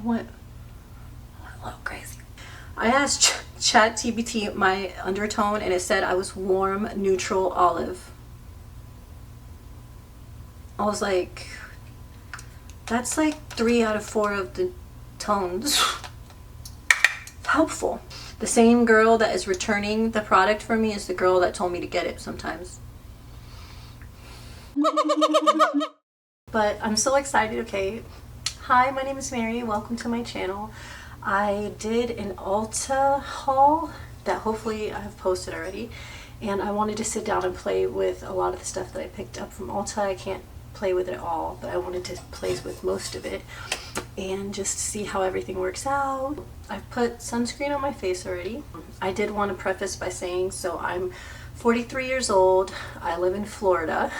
went a little crazy. I asked ChatGPT my undertone and it said I was warm, neutral, olive. I was like, that's like 3 out of 4 of the tones. Helpful. The same girl that is returning the product for me is the girl that told me to get it sometimes. But I'm so excited. Okay, hi, my name is Mary. Welcome to my channel. I did an Ulta haul that hopefully I have posted already, and I wanted to sit down and play with a lot of the stuff that I picked up from Ulta. I can't play with it all, but I wanted to play with most of it and just see how everything works out. I've put sunscreen on my face already. I did want to preface by saying, so I'm 43 years old, I live in Florida,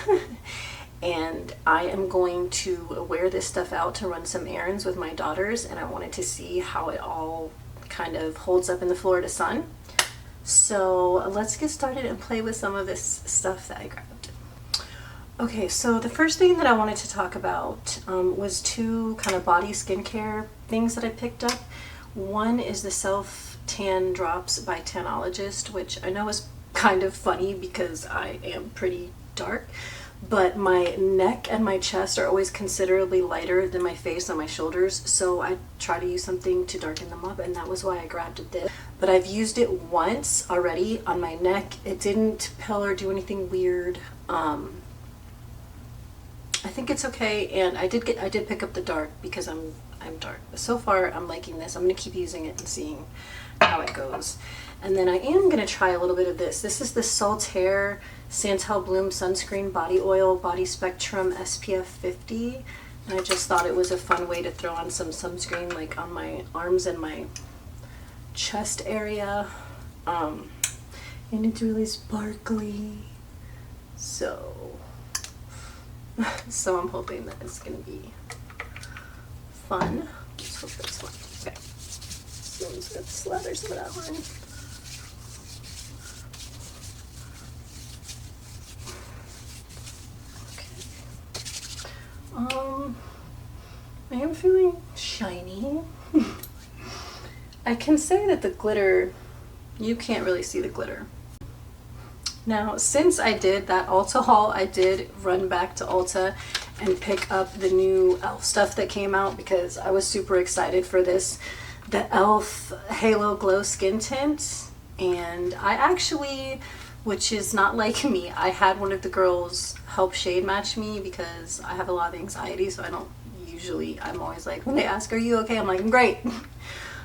and I am going to wear this stuff out to run some errands with my daughters, and I wanted to see how it all kind of holds up in the Florida sun. So let's get started and play with some of this stuff that I grabbed. Okay, so the first thing that I wanted to talk about was 2 kind of body skincare things that I picked up. One is the Self Tan Drops by Tanologist, which I know is kind of funny because I am pretty dark, but my neck and my chest are always considerably lighter than my face and my shoulders, so I try to use something to darken them up, and that was why I grabbed this. But I've used it once already on my neck. It didn't pill or do anything weird. I think it's okay, and I did pick up the dark because I'm dark. But so far I'm liking this. I'm gonna keep using it and seeing how it goes. And then I am gonna try a little bit of this. This is the Saltair Santal Bloom Sunscreen Body Oil Body Spectrum SPF 50. And I just thought it was a fun way to throw on some sunscreen, like on my arms and my chest area. And it's really sparkly. So I'm hoping that it's gonna be fun. Let's hope it's fun. Okay. So I'm just gonna slather some of that on. I am feeling shiny. I can say that the glitter, you can't really see the glitter. Now, since I did that Ulta haul, I did run back to Ulta and pick up the new E.L.F. stuff that came out because I was super excited for this. The E.L.F. Halo Glow Skin Tint. And I actually, which is not like me, I had one of the girls help shade match me because I have a lot of anxiety, so I don't usually, I'm always like, when they ask, are you okay? I'm like, I'm great.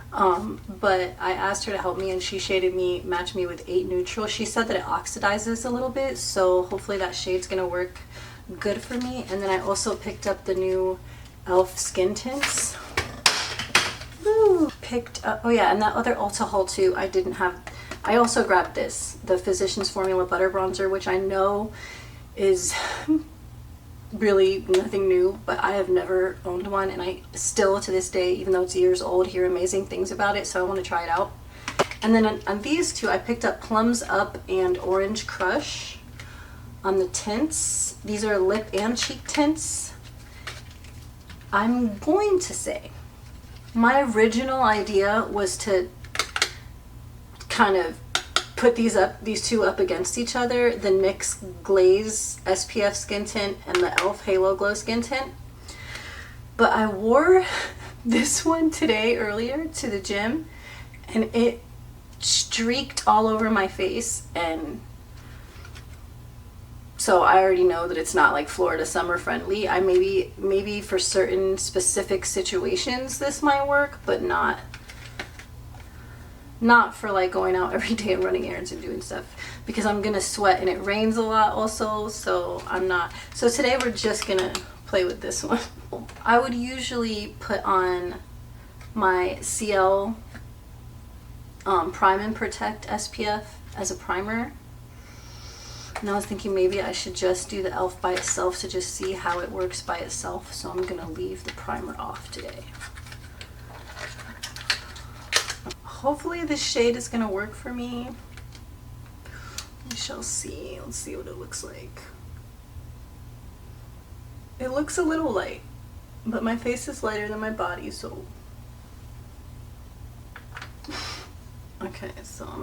But I asked her to help me, and she shaded me, matched me with 8 Neutral. She said that it oxidizes a little bit, so hopefully that shade's gonna work good for me. And then I also picked up the new E.L.F. skin tints. Woo! Picked up, oh yeah, and that other Ulta haul too, I didn't have. I also grabbed this, the Physicians Formula Butter Bronzer, which I know is really nothing new, but I have never owned one, and I still to this day, even though it's years old, hear amazing things about it, so I want to try it out. And then on these 2, I picked up Plums Up and Orange Crush on the tints. These are lip and cheek tints. I'm going to say my original idea was to kind of put these 2 up against each other, the NYX Glaze SPF skin tint and the E.L.F. Halo Glow skin tint. But I wore this one today earlier to the gym, and it streaked all over my face, and so I already know that it's not like Florida summer friendly. I maybe for certain specific situations this might work, but not for like going out every day and running errands and doing stuff, because I'm gonna sweat and it rains a lot also, so I'm not. So today we're just gonna play with this one. I would usually put on my CL Prime and Protect SPF as a primer, and I was thinking maybe I should just do the E.L.F. by itself to just see how it works by itself, so I'm gonna leave the primer off today. Hopefully this shade is gonna work for me. We shall see. Let's see what it looks like. It looks a little light, but my face is lighter than my body, so Okay, so I'm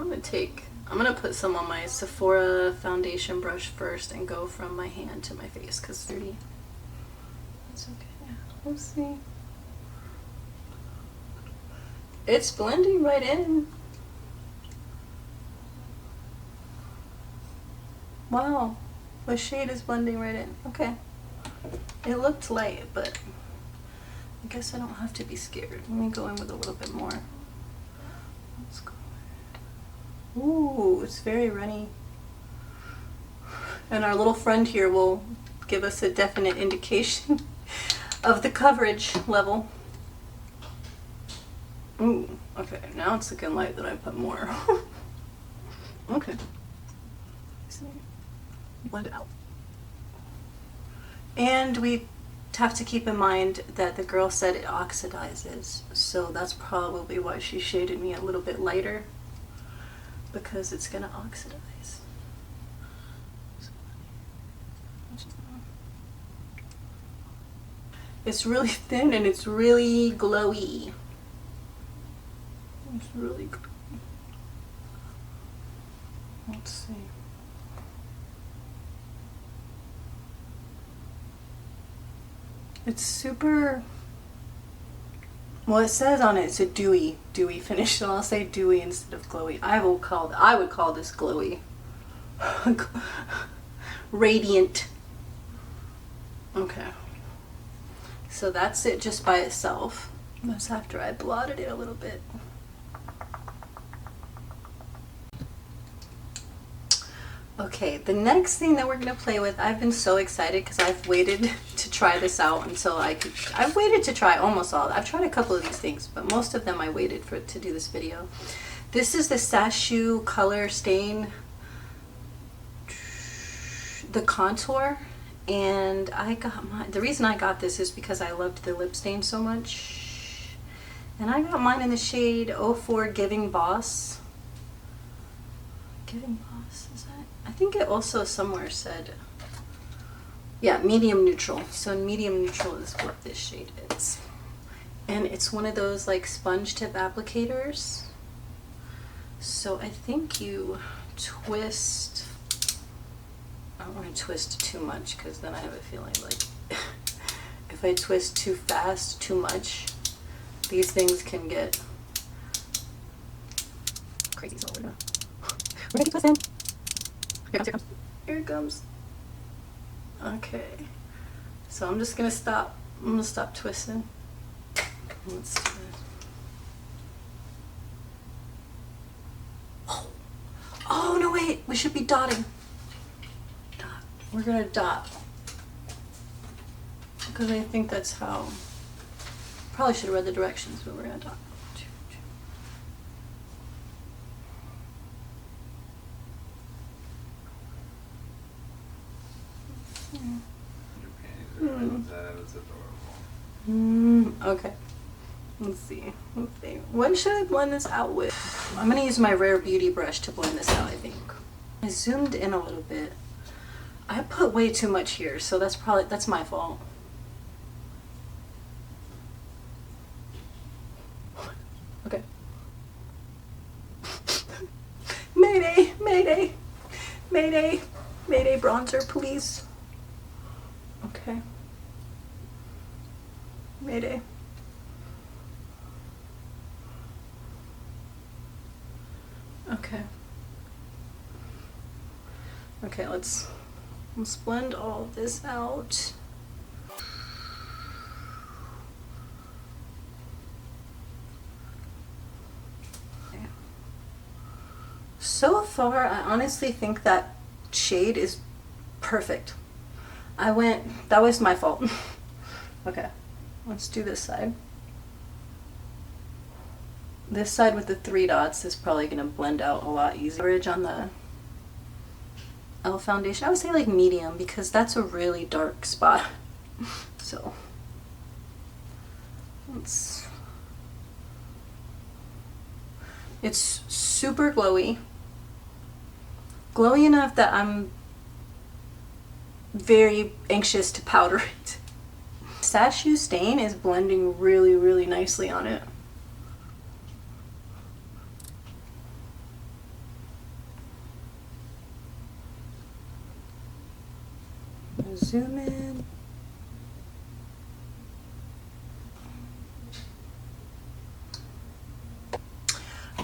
gonna put some on my Sephora foundation brush first and go from my hand to my face because it's dirty. It's okay. Let's see. It's blending right in. Wow, the shade is blending right in. Okay. It looked light, but I guess I don't have to be scared. Let me go in with a little bit more. Let's go. Ooh, it's very runny. And our little friend here will give us a definite indication of the coverage level. Ooh, okay, now it's looking light that I put more. Okay. Blend it out. And we have to keep in mind that the girl said it oxidizes, so that's probably why she shaded me a little bit lighter, because it's gonna oxidize. It's really thin and it's really glowy. It's really good. Let's see. It's super, well, it says on it it's a dewy finish, so I'll say dewy instead of glowy. I would call this glowy. Radiant. Okay. So that's it just by itself. That's after I blotted it a little bit. Okay, the next thing that we're gonna play with, I've been so excited because I've waited to try this out until I've waited to try almost all. I've tried a couple of these things, but most of them I waited to do this video. This is the Sacheu Color Stain, the contour, and the reason I got this is because I loved the lip stain so much. And I got mine in the shade 04 Giving Boss. Giving Boss, is that? I think it also somewhere said, yeah, medium neutral. So medium neutral is what this shade is. And it's one of those like sponge tip applicators. So I think you twist, I don't want to twist too much because then I have a feeling like if I twist too fast, too much, these things can get crazy. So we're gonna keep twisting. Here it comes. Here it comes. Okay. So I'm just gonna stop. I'm gonna stop twisting. Let's do it. Oh no! Wait. We should be dotting. Dot. We're gonna dot because I think that's how. Probably should have read the directions, but we're gonna dot. Okay. Let's see. What should I blend this out with? I'm gonna use my Rare Beauty brush to blend this out, I think. I zoomed in a little bit. I put way too much here, so that's my fault. Okay. Mayday! Mayday! Mayday! Mayday bronzer, please. Okay. Mayday. Okay. Okay, let's blend all of this out. Okay. So far, I honestly think that shade is perfect. That was my fault. Okay. Let's do this side. This side with the 3 dots is probably going to blend out a lot easier. Coverage on the E.L.F foundation, I would say like medium because that's a really dark spot. So it's super glowy. Glowy enough that I'm very anxious to powder it. Sacheu stain is blending really, really nicely on it. zoom in.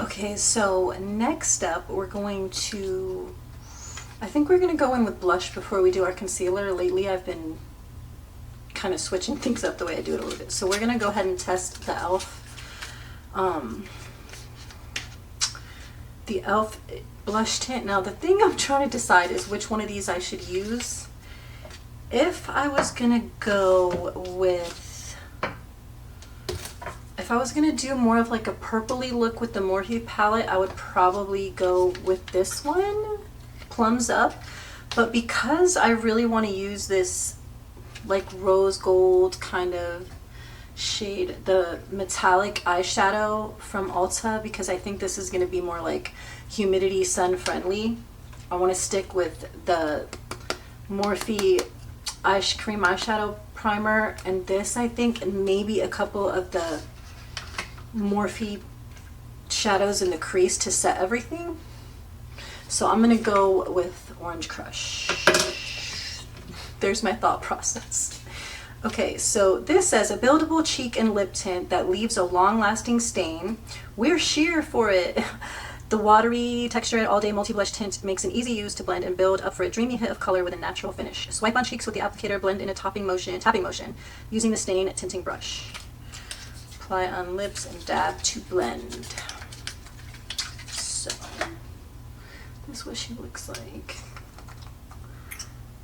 Okay, so next up we're going to, I think we're going to go in with blush before we do our concealer. Lately I've been kind of switching things up the way I do it a little bit. So we're going to go ahead and test the E.L.F. The E.L.F. blush tint. Now the thing I'm trying to decide is which one of these I should use. If I was going to go with, if I was going to do more of like a purpley look with the Morphe palette, I would probably go with this one, Plums Up. But because I really want to use this like rose gold kind of shade, the metallic eyeshadow from Ulta, because I think this is going to be more like humidity sun friendly, I want to stick with the Morphe cream eyeshadow primer, and this I think, and maybe a couple of the Morphe shadows in the crease to set everything. So I'm gonna go with Orange Crush. There's my thought process. Okay, so this says a buildable cheek and lip tint that leaves a long-lasting stain. We're sheer for it. The watery textured all-day multi-blush tint makes an easy use to blend and build up for a dreamy hit of color with a natural finish. Swipe on cheeks with the applicator, blend in a tapping motion using the stain tinting brush. Apply on lips and dab to blend. So this is what she looks like.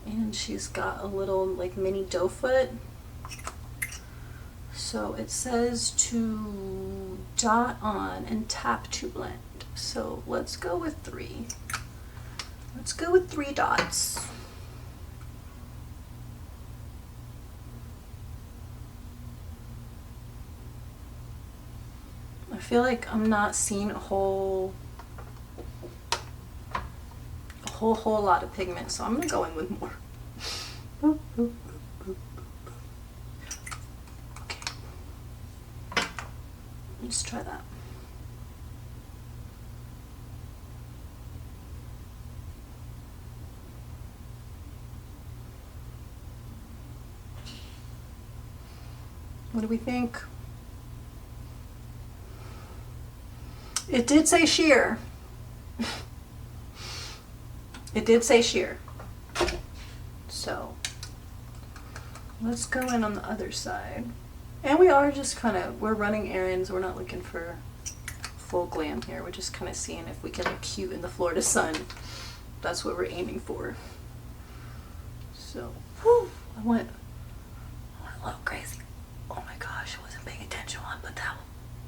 And she's got a little like mini doe foot. So it says to dot on and tap to blend. So let's go with 3. Let's go with 3 dots. I feel like I'm not seeing a whole lot of pigment, so I'm gonna go in with more. Okay, let's try that. What do we think? It did say sheer. It did say sheer. So let's go in on the other side. And we are just kind of, we're running errands. We're not looking for full glam here. We're just kind of seeing if we can look cute in the Florida sun. That's what we're aiming for. So, whew, I went a little crazy. Oh my gosh, I wasn't paying attention when I put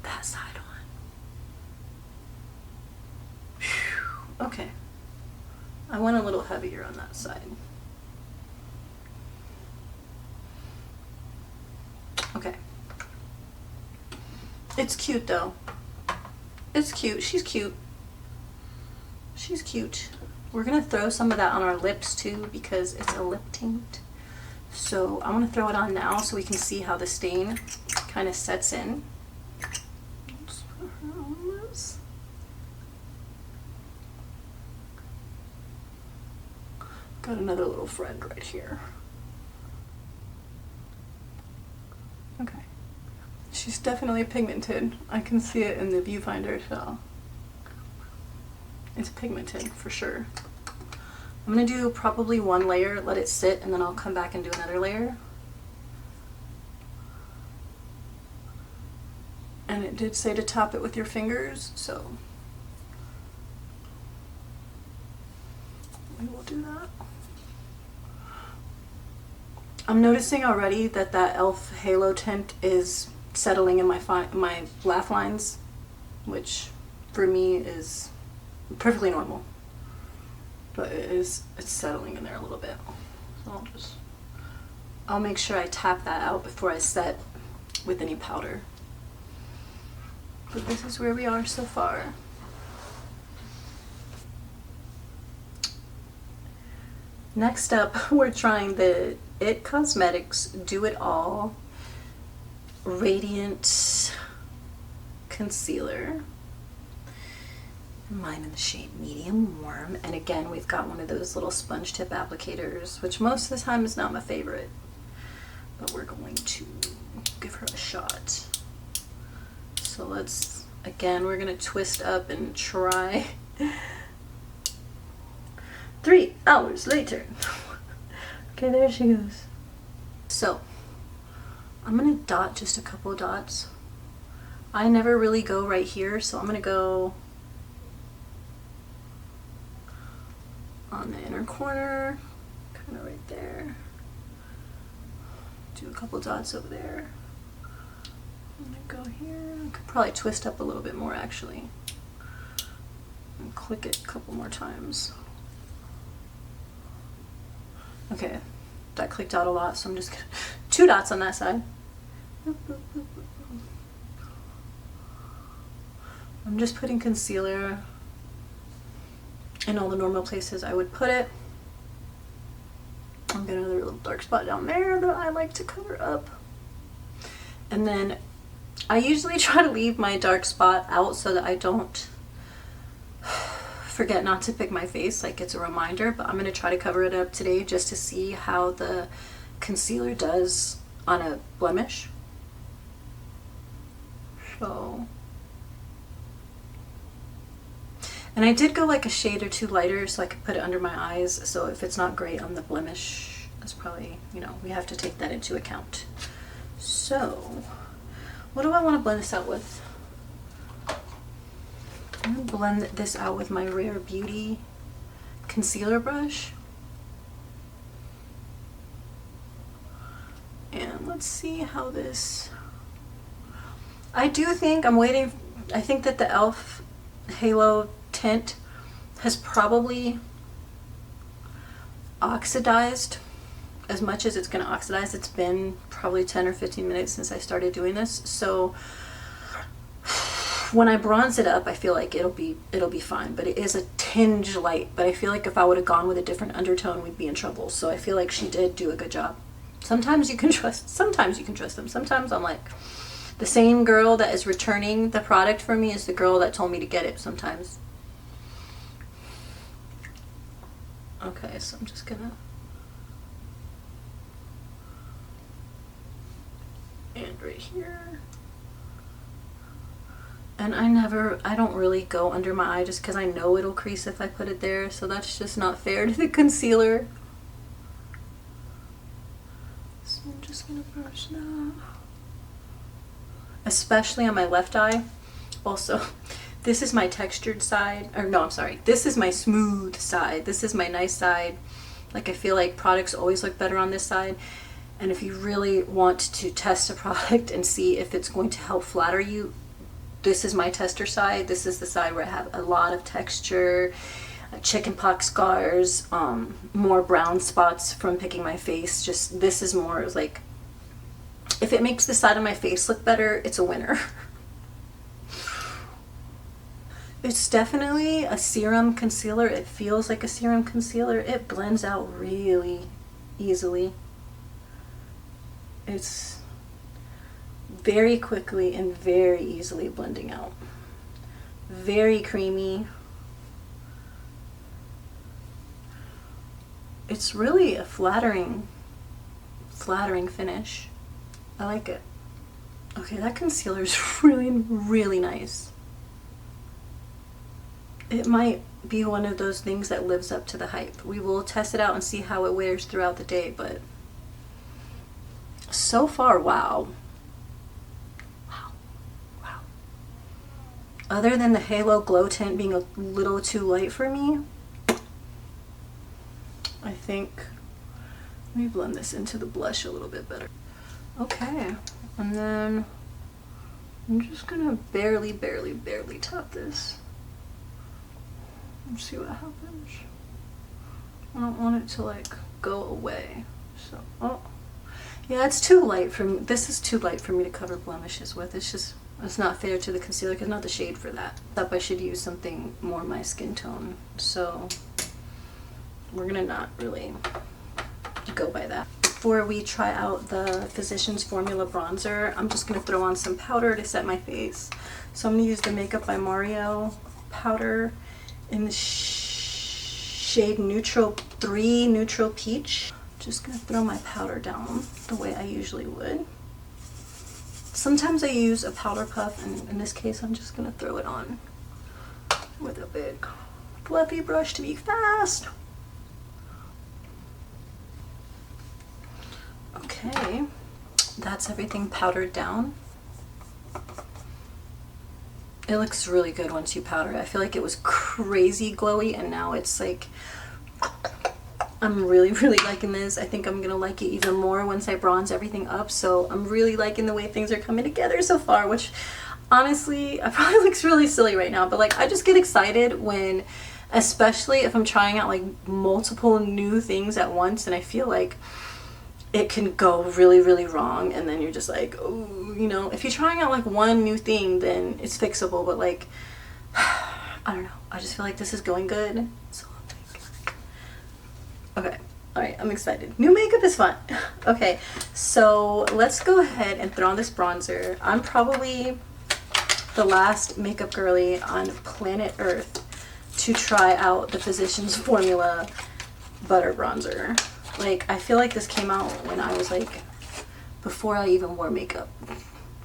that side on. Whew. Okay. I went a little heavier on that side. Okay. It's cute though. It's cute. She's cute. She's cute. We're gonna throw some of that on our lips too because it's a lip tint. So I want to throw it on now so we can see how the stain kind of sets in. Let's put her on this. Got another little friend right here. Okay. She's definitely pigmented. I can see it in the viewfinder, so it's pigmented for sure. I'm gonna do probably 1 layer, let it sit, and then I'll come back and do another layer. And it did say to tap it with your fingers, so we will do that. I'm noticing already that E.L.F. Halo tint is settling in my laugh lines, which for me is perfectly normal. But it's settling in there a little bit. So I'll make sure I tap that out before I set with any powder. But this is where we are so far. Next up, we're trying the IT Cosmetics Do It All Radiant Concealer. Mine in the shade medium warm. And again, we've got one of those little sponge tip applicators, which most of the time is not my favorite. But we're going to give her a shot. So let's, again, we're going to twist up and try. 3 hours later. Okay, there she goes. So, I'm going to dot just a couple of dots. I never really go right here, so I'm going to go on the inner corner, kind of right there. Do a couple dots over there. I'm going to go here. I could probably twist up a little bit more actually. And click it a couple more times. Okay, that clicked out a lot, so I'm just gonna 2 dots on that side. I'm just putting concealer in all the normal places I would put it. I've got another little dark spot down there that I like to cover up. And then I usually try to leave my dark spot out so that I don't forget not to pick my face, like it's a reminder, but I'm going to try to cover it up today just to see how the concealer does on a blemish. So, and I did go like a shade or 2 lighter so I could put it under my eyes, so if it's not great on the blemish, that's probably, you know, we have to take that into account. So, what do I want to blend this out with? I'm going to blend this out with my Rare Beauty concealer brush. And let's see how this... I do think I'm waiting... I think that the E.L.F. Halo Tint has probably oxidized as much as it's going to oxidize. It's been probably 10 or 15 minutes since I started doing this, so when I bronze it up, I feel like it'll be fine, but it is a tinge light. But I feel like if I would have gone with a different undertone, we'd be in trouble. So I feel like she did do a good job. Sometimes you can trust them. Sometimes I'm like, the same girl that is returning the product for me is the girl that told me to get it sometimes. Okay, so I'm just gonna, and right here. And I don't really go under my eye just because I know it'll crease if I put it there, so that's just not fair to the concealer. So I'm just gonna brush that. Especially on my left eye. Also, this is my textured side, or no, I'm sorry, this is my smooth side. This is my nice side. Like, I feel like products always look better on this side. And if you really want to test a product and see if it's going to help flatter you, this is my tester side. This is the side where I have a lot of texture, chickenpox scars, more brown spots from picking my face. Just, this is more like, if it makes the side of my face look better, it's a winner. It's definitely a serum concealer. It feels like a serum concealer. It blends out really easily. It's very quickly and very easily blending out. Very creamy. It's really a flattering finish. I like it. Okay, that concealer is really nice. It might be one of those things that lives up to the hype. We will test it out and see how it wears throughout the day, but so far, wow. Wow. Other than the Halo Glow Tint being a little too light for me, I think, let me blend this into the blush a little bit better. Okay, and then I'm just gonna barely tap this and see what happens. I don't want it to like go away. So, oh, yeah, it's too light for me. This is too light for me to cover blemishes with. It's just, it's not fair to the concealer because not the shade for that. I thought I should use something more my skin tone. So we're gonna not really go by that. Before we try out the Physicians Formula bronzer, I'm just gonna throw on some powder to set my face. So I'm gonna use the Makeup by Mario powder in the shade Neutral 3 Neutral Peach. Just gonna throw my powder down the way I usually would. Sometimes I use a powder puff, and in this case I'm just gonna throw it on with a big fluffy brush to be fast. Okay, that's everything powdered down. It looks really good once you powder it. I feel like it was crazy glowy, and now it's like, I'm really liking this. I think I'm gonna like it even more once I bronze everything up. So I'm really liking the way things are coming together so far, which honestly, it probably looks really silly right now, but like I just get excited when, especially if I'm trying out like multiple new things at once, and I feel like it can go really wrong, and then you're just like, oh, you know, if you're trying out like one new thing, then it's fixable, but like, I don't know, I just feel like this is going good, so okay, all right, I'm excited. New makeup is fun. Okay, so let's go ahead and throw on this bronzer. I'm probably the last makeup girly on planet Earth to try out the Physicians Formula Butter Bronzer. Like, I feel like this came out when I was like, before I even wore makeup.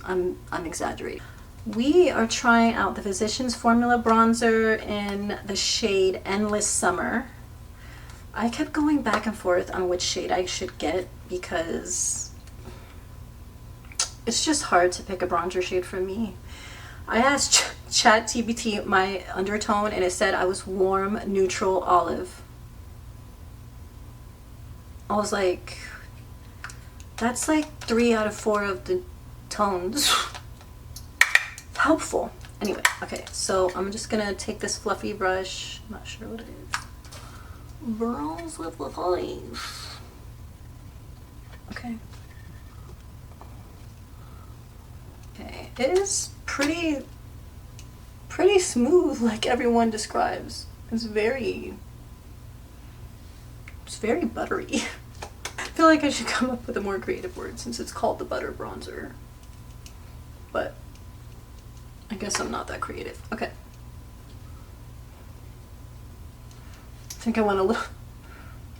I'm exaggerating. We are trying out the Physicians Formula Bronzer in the shade Endless Summer. I kept going back and forth on which shade I should get because it's just hard to pick a bronzer shade for me. I asked ChatGPT my undertone, and it said I was warm, neutral, olive. I was like, that's like 3 out of 4 of the tones. Helpful. Anyway, okay, so I'm just gonna take this fluffy brush, I'm not sure what it is. Bronze with olive. Okay. Okay, it is pretty smooth, like everyone describes. It's very buttery. I feel like I should come up with a more creative word since it's called the butter bronzer, but I guess I'm not that creative. Okay, I think I went a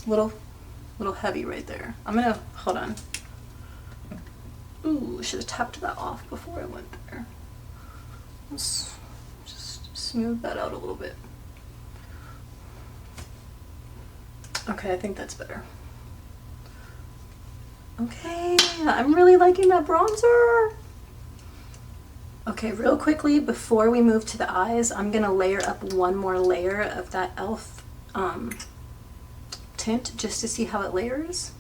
little heavy right there. I'm gonna, hold on. Ooh, I should have tapped that off before I went there. Let's just smooth that out a little bit. Okay, I think that's better. Okay, I'm really liking that bronzer. Okay, real quickly, before we move to the eyes, I'm gonna layer up one more layer of that E.L.F. Tint just to see how it layers.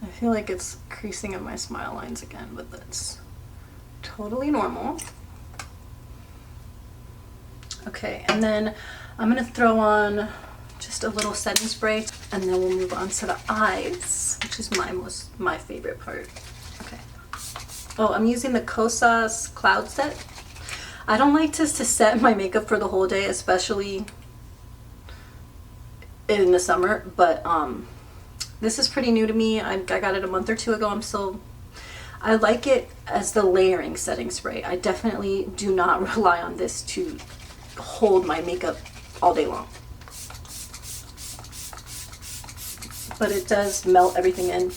I feel like it's creasing in my smile lines again, but that's totally normal. Okay, and then I'm gonna throw on just a little setting spray, and then we'll move on to the eyes, which is my favorite part. Okay. Oh, I'm using the Kosas Cloud Set. I don't like to set my makeup for the whole day, especially in the summer, but this is pretty new to me. I got it a month or two ago. I like it as the layering setting spray. I definitely do not rely on this to hold my makeup all day long, but it does melt everything in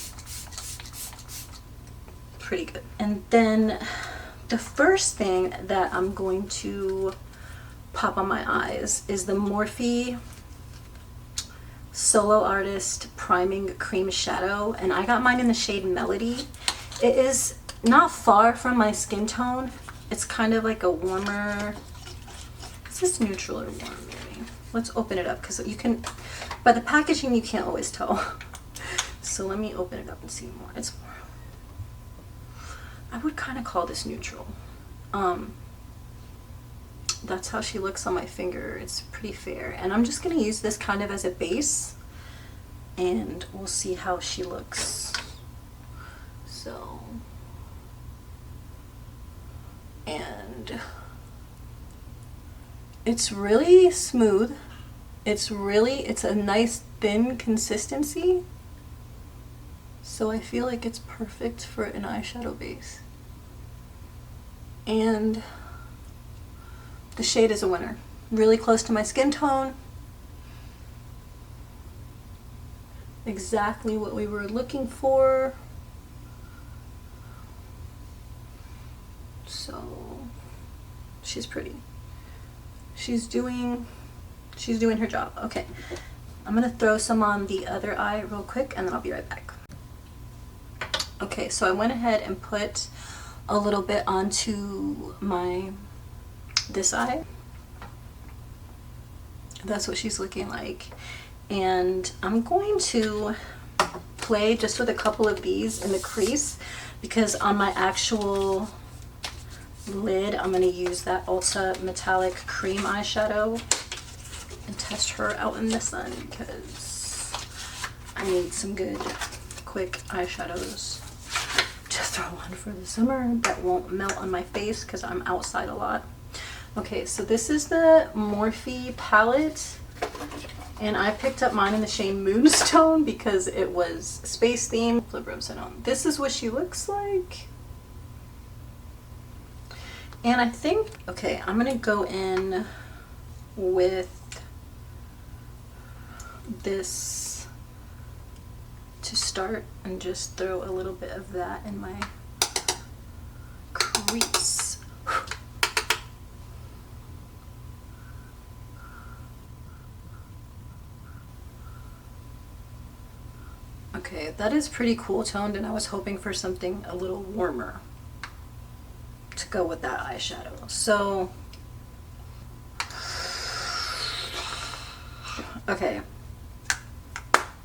pretty good. And then the first thing that I'm going to pop on my eyes is the Morphe Solo Artist Priming Cream Shadow, and I got mine in the shade Melody. It is not far from my skin tone. It's kind of like a warmer, is this neutral or warm maybe? Let's open it up, because you can, by the packaging you can't always tell. So let me open it up and see more. It's more, I would kind of call this neutral. That's how she looks on my finger. It's pretty fair, and I'm just gonna use this kind of as a base, and we'll see how she looks. So, and it's really smooth. It's a nice thin consistency. So I feel like it's perfect for an eyeshadow base. And the shade is a winner. Really close to my skin tone. Exactly what we were looking for. So she's pretty. She's doing her job. Okay, I'm gonna throw some on the other eye real quick and then I'll be right back. Okay, so I went ahead and put a little bit onto this eye. That's what she's looking like. And I'm going to play just with a couple of these in the crease, because on my actual lid I'm going to use that Ulta metallic cream eyeshadow and test her out in the sun, because I need some good quick eyeshadows to throw on for the summer that won't melt on my face because I'm outside a lot. Okay, so this is the Morphe palette, and I picked up mine in the shade Moonstone because it was space themed. Flip her upside down. This is what she looks like. And I think, okay, I'm gonna go in with this to start and just throw a little bit of that in my crease. Okay, that is pretty cool toned, and I was hoping for something a little warmer to go with that eyeshadow. So, okay,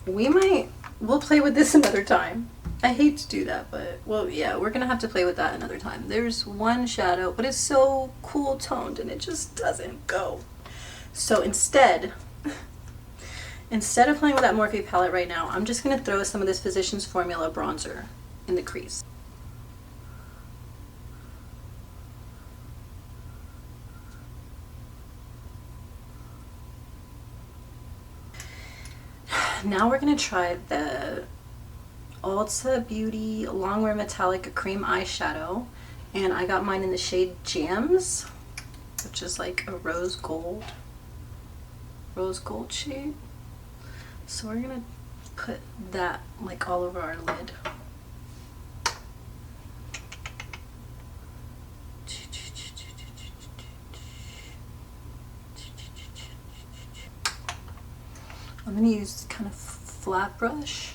we'll play with this another time. I hate to do that, but, well, yeah, we're gonna have to play with that another time. There's one shadow, but it's so cool toned and it just doesn't go. So instead of playing with that Morphe palette right now, I'm just gonna throw some of this Physicians Formula bronzer in the crease. Now we're gonna try the Ulta Beauty Longwear Metallic Cream Eyeshadow, and I got mine in the shade Jams, which is like a rose gold shade. So we're gonna put that like all over our lid. I'm gonna use kind of flat brush.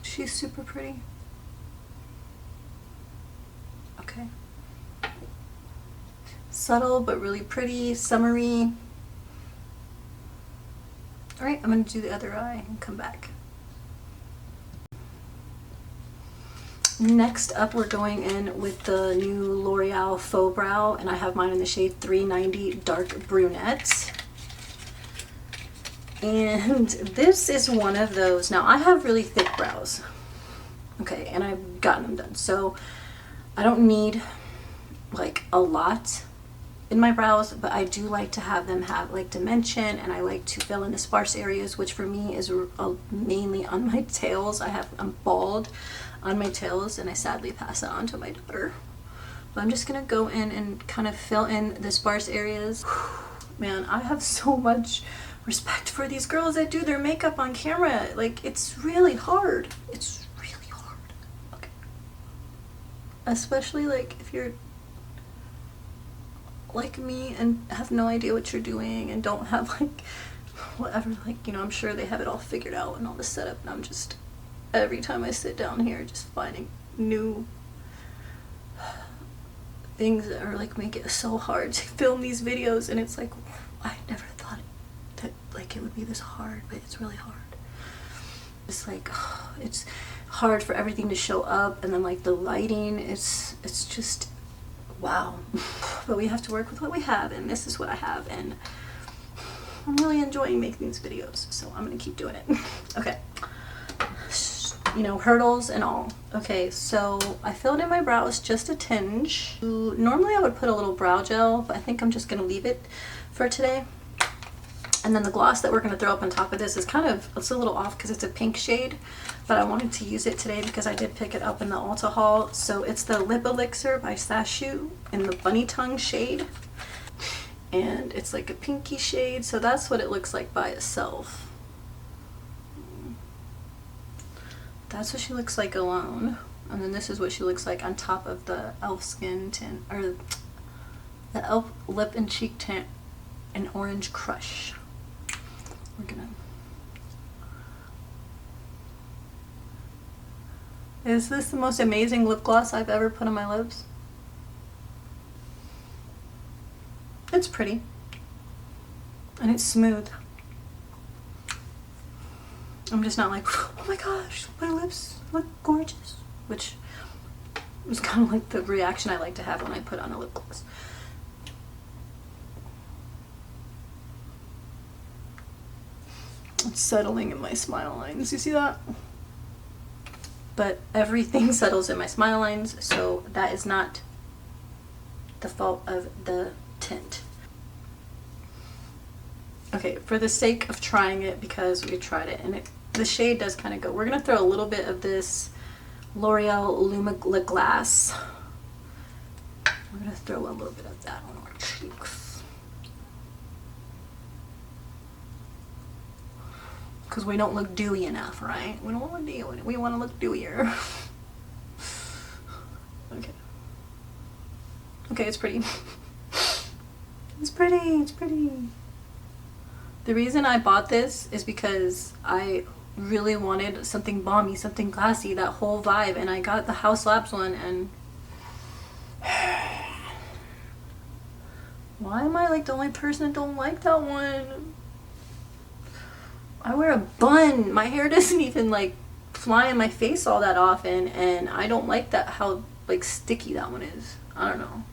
She's super pretty. Okay. Subtle but really pretty, summery. Alright, I'm gonna do the other eye and come back. Next up, we're going in with the new L'Oreal Faux Brow, and I have mine in the shade 390 Dark Brunette. And this is one of those, now I have really thick brows, okay, and I've gotten them done, so I don't need like a lot in my brows, but I do like to have them have like dimension, and I like to fill in the sparse areas, which for me is mainly on my tails. I'm bald on my tails, and I sadly pass that on to my daughter. But I'm just gonna go in and kind of fill in the sparse areas. Man, I have so much respect for these girls that do their makeup on camera. Like, it's really hard. It's really hard. Okay. Especially like if you're like me and have no idea what you're doing and don't have like whatever, like, you know, I'm sure they have it all figured out and all the setup, and I'm just, every time I sit down here, just finding new things that are like make it so hard to film these videos, and it's like, I never thought that like it would be this hard, but it's really hard. It's like, it's hard for everything to show up, and then like the lighting, it's just, wow. But we have to work with what we have, and this is what I have, and I'm really enjoying making these videos, so I'm gonna keep doing it. Okay. you know, hurdles and all. Okay, so I filled in my brows just a tinge. Normally I would put a little brow gel, but I think I'm just gonna leave it for today. And then the gloss that we're gonna throw up on top of this is kind of, it's a little off because it's a pink shade, but I wanted to use it today because I did pick it up in the Ulta haul. So it's the Lip Elixir by Sacheu in the Bunny Tongue shade. And it's like a pinky shade, so that's what it looks like by itself. That's what she looks like alone. And then this is what she looks like on top of the E.L.F skin tint, or the E.L.F lip and cheek tint in Orange Crush. We're gonna... Is this the most amazing lip gloss I've ever put on my lips? It's pretty. And it's smooth. I'm just not like, oh my gosh, my lips look gorgeous. Which is kind of like the reaction I like to have when I put on a lip gloss. It's settling in my smile lines. You see that? But everything settles in my smile lines, so that is not the fault of the tint. Okay, for the sake of trying it, because we tried it and the shade does kind of go, we're gonna throw a little bit of this L'Oreal Luma Glass. We're gonna throw a little bit of that on our cheeks because we don't look dewy enough, right? We don't want to dewy. We want to look dewier. Okay. Okay, it's pretty. It's pretty. It's pretty. The reason I bought this is because I really wanted something balmy, something glassy, that whole vibe, and I got the House Labs one, and why am I like the only person that don't like that one? I wear a bun. My hair doesn't even like fly in my face all that often, and I don't like that, how like sticky that one is. I don't know.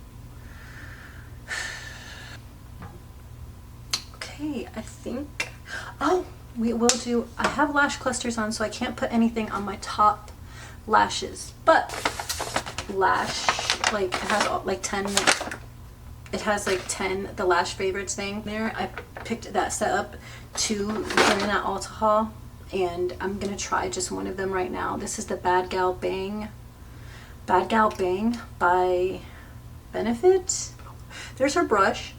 Okay, I think, oh, we will do, I have lash clusters on, so I can't put anything on my top lashes, but lash, like, it has like 10, it has like 10, the lash favorites thing there. I picked that set up to put in that Ulta haul, and I'm gonna try just one of them right now. This is the Bad Gal Bang by Benefit. There's her brush.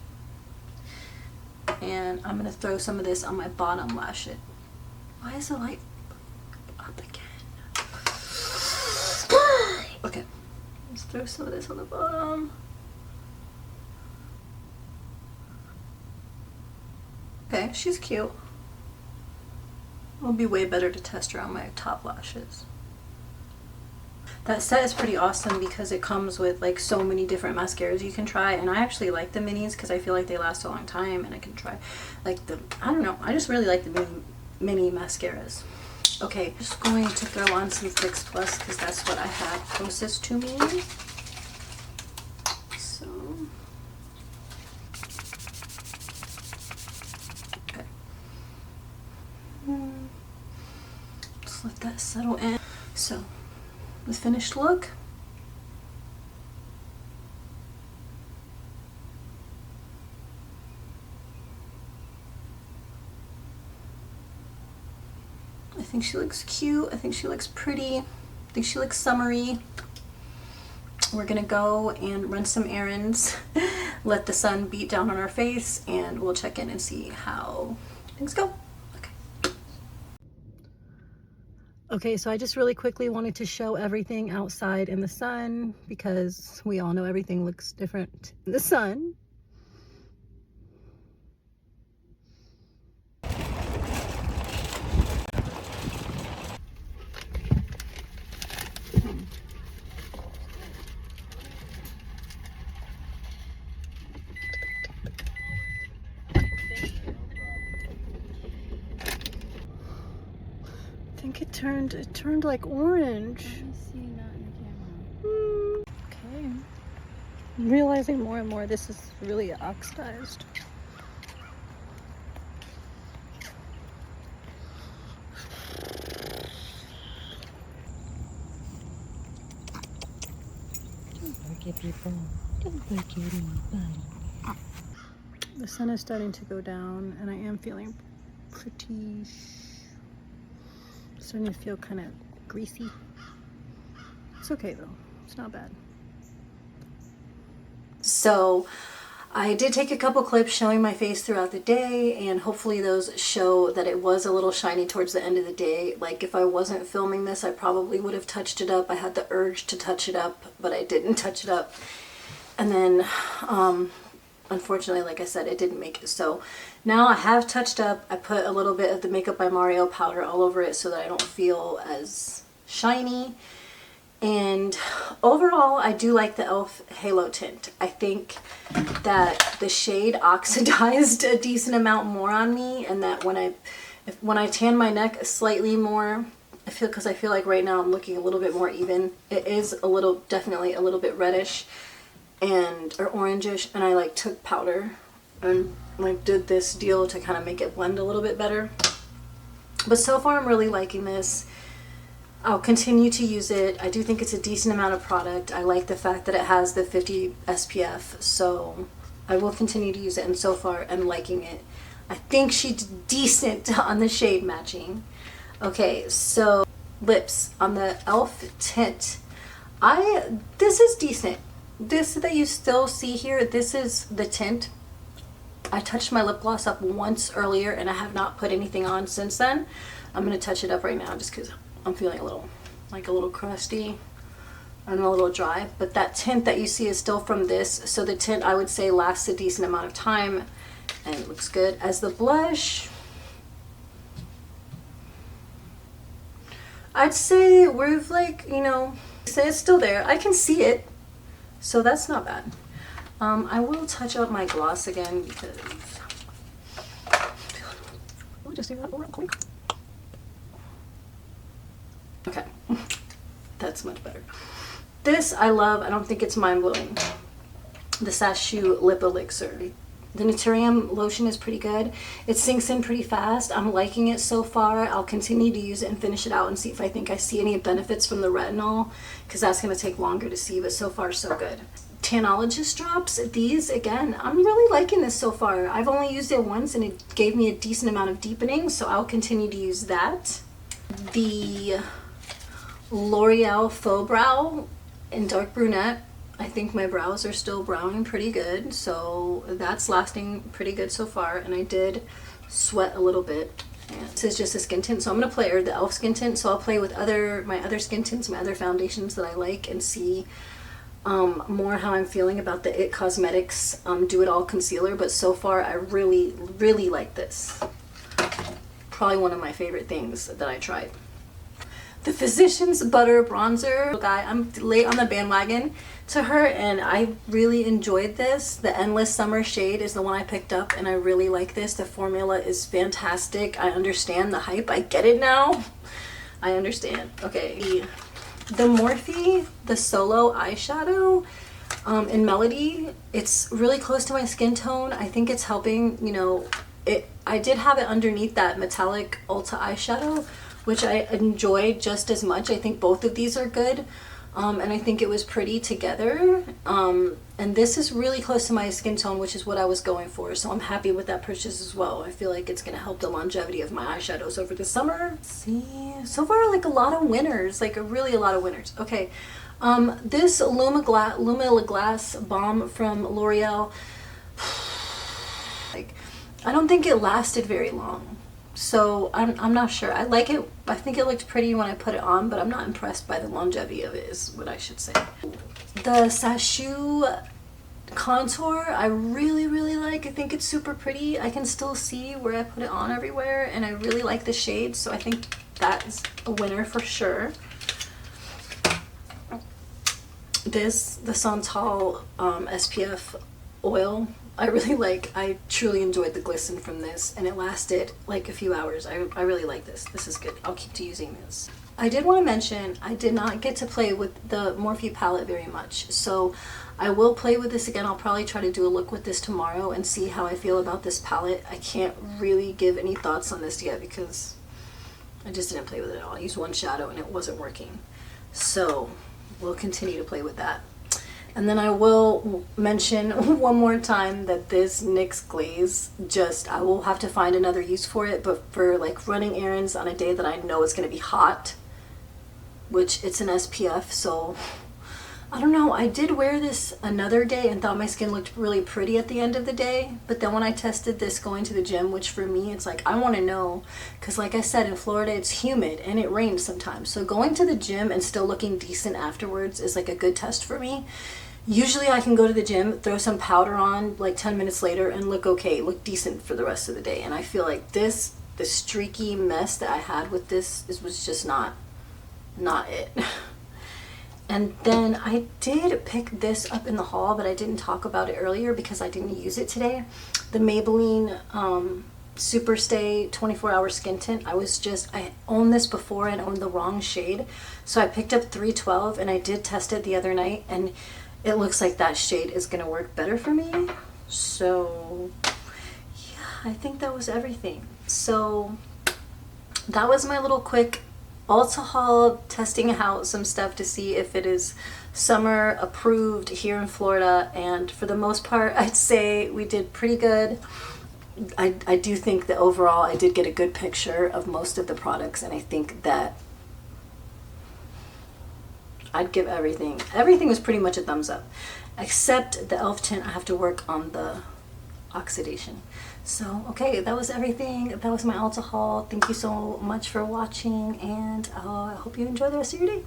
And I'm gonna throw some of this on my bottom lash. Why is the light up again? Okay, let's throw some of this on the bottom. Okay, she's cute. It'll be way better to test her on my top lashes. That set is pretty awesome because it comes with like so many different mascaras you can try, and I actually like the minis because I feel like they last a long time, and I can try like the, I don't know, I just really like the mini mascaras. Okay, just going to throw on some Fix Plus because that's what I had closest to me. So, okay. Just let that settle in. So, the finished look. I think she looks cute. I think she looks pretty. I think she looks summery. We're gonna go and run some errands, let the sun beat down on our face, and we'll check in and see how things go. Okay, so I just really quickly wanted to show everything outside in the sun because we all know everything looks different in the sun. I think it turned like orange. Let me see, not in the camera. Okay. I'm realizing more and more this is really oxidized. forget people. Don't forget anybody. The sun is starting to go down and I am feeling pretty, starting to feel kind of greasy. It's okay though, it's not bad. So I did take a couple clips showing my face throughout the day, and hopefully those show that it was a little shiny towards the end of the day. Like if I wasn't filming this, I probably would have touched it up. I had the urge to touch it up, but I didn't touch it up. And then unfortunately, like I said, it didn't make it. So now I have touched up. I put a little bit of the Makeup by Mario powder all over it so that I don't feel as shiny. And overall, I do like the E.L.F. Halo Tint. I think that the shade oxidized a decent amount more on me, and that when I tan my neck slightly more, because I feel like right now I'm looking a little bit more even. It is a little, definitely a little bit reddish or orangish, and I like took powder and like did this deal to kind of make it blend a little bit better. But so far I'm really liking this. I'll continue to use it. I do think it's a decent amount of product. I like the fact that it has the 50 SPF, so I will continue to use it, and so far I'm liking it. I think she's decent on the shade matching. Okay, so lips on the E.L.F. tint. This is decent. This that you still see here, this is the tint. I touched my lip gloss up once earlier and I have not put anything on since then. I'm gonna touch it up right now just because I'm feeling a little crusty and a little dry, but that tint that you see is still from this. So the tint, I would say, lasts a decent amount of time and it looks good. As the blush, I'd say we've like, you know, say it's still there. I can see it, so that's not bad. I will touch up my gloss again because let me just do that real quick. Okay, that's much better. This I love. I don't think it's mind-blowing. The Sacheu Lip Elixir. The Naturium lotion is pretty good. It sinks in pretty fast. I'm liking it so far. I'll continue to use it and finish it out and see if I think I see any benefits from the retinol, because that's going to take longer to see, but so far so good. Tanologist drops. These, again, I'm really liking this so far. I've only used it once and it gave me a decent amount of deepening, so I'll continue to use that. The L'Oreal Faux Brow in Dark Brunette. I think my brows are still browning pretty good, so that's lasting pretty good so far, and I did sweat a little bit. And this is just a skin tint, so I'm going to play, or the E.L.F. skin tint, so I'll play with my other skin tints, my other foundations that I like, and see more how I'm feeling about the IT Cosmetics Do It All Concealer. But so far I really, really like this. Probably one of my favorite things that I tried. The Physicians Butter Bronzer. I'm late on the bandwagon to her, and I really enjoyed this. The Endless Summer shade is the one I picked up, and I really like this. The formula is fantastic. I understand the hype. I get it now. I understand. Okay. The Morphe, the Solo eyeshadow in Melody. It's really close to my skin tone. I think it's helping, you know, I did have it underneath that metallic Ulta eyeshadow, which I enjoyed just as much. I think both of these are good, and I think it was pretty together. And this is really close to my skin tone, which is what I was going for, so I'm happy with that purchase as well. I feel like it's going to help the longevity of my eyeshadows over the summer. Let's see, so far like a lot of winners, like really a lot of winners. Okay, this Luma Glass Balm from L'Oreal, like, I don't think it lasted very long. So I'm not sure. I like it. I think it looked pretty when I put it on, but I'm not impressed by the longevity of it, is what I should say. The Sacheu contour I really, really like. I think it's super pretty. I can still see where I put it on everywhere, and I really like the shade, so I think that's a winner for sure. The Saltair SPF oil, I really like. I truly enjoyed the glisten from this, and it lasted like a few hours. I really like this. This is good. I'll keep using this. I did want to mention I did not get to play with the Morphe palette very much, so I will play with this again. I'll probably try to do a look with this tomorrow and see how I feel about this palette. I can't really give any thoughts on this yet because I just didn't play with it at all. I used one shadow and it wasn't working, so we'll continue to play with that. And then I will mention one more time that this NYX Glaze, I will have to find another use for it, but for like running errands on a day that I know it's going to be hot, which it's an SPF, so I don't know. I did wear this another day and thought my skin looked really pretty at the end of the day, but then when I tested this going to the gym, which for me it's like I want to know, because like I said, in Florida it's humid and it rains sometimes, so going to the gym and still looking decent afterwards is like a good test for me. Usually I can go to the gym, throw some powder on like 10 minutes later and look okay, look decent for the rest of the day. And I feel like the streaky mess that I had with this was just not it. And then I did pick this up in the haul, but I didn't talk about it earlier because I didn't use it today. The Maybelline Super Stay 24-hour skin tint. I owned this before and owned the wrong shade. So I picked up 312 and I did test it the other night, and it looks like that shade is going to work better for me. So yeah, I think that was everything. So that was my little quick Ulta haul, testing out some stuff to see if it is summer approved here in Florida. And for the most part, I'd say we did pretty good. I do think that overall I did get a good picture of most of the products, and I think that I'd give everything was pretty much a thumbs up, except the E.L.F. tint. I have to work on the oxidation. So okay, that was everything. That was my Ulta haul. Thank you so much for watching, and I hope you enjoy the rest of your day.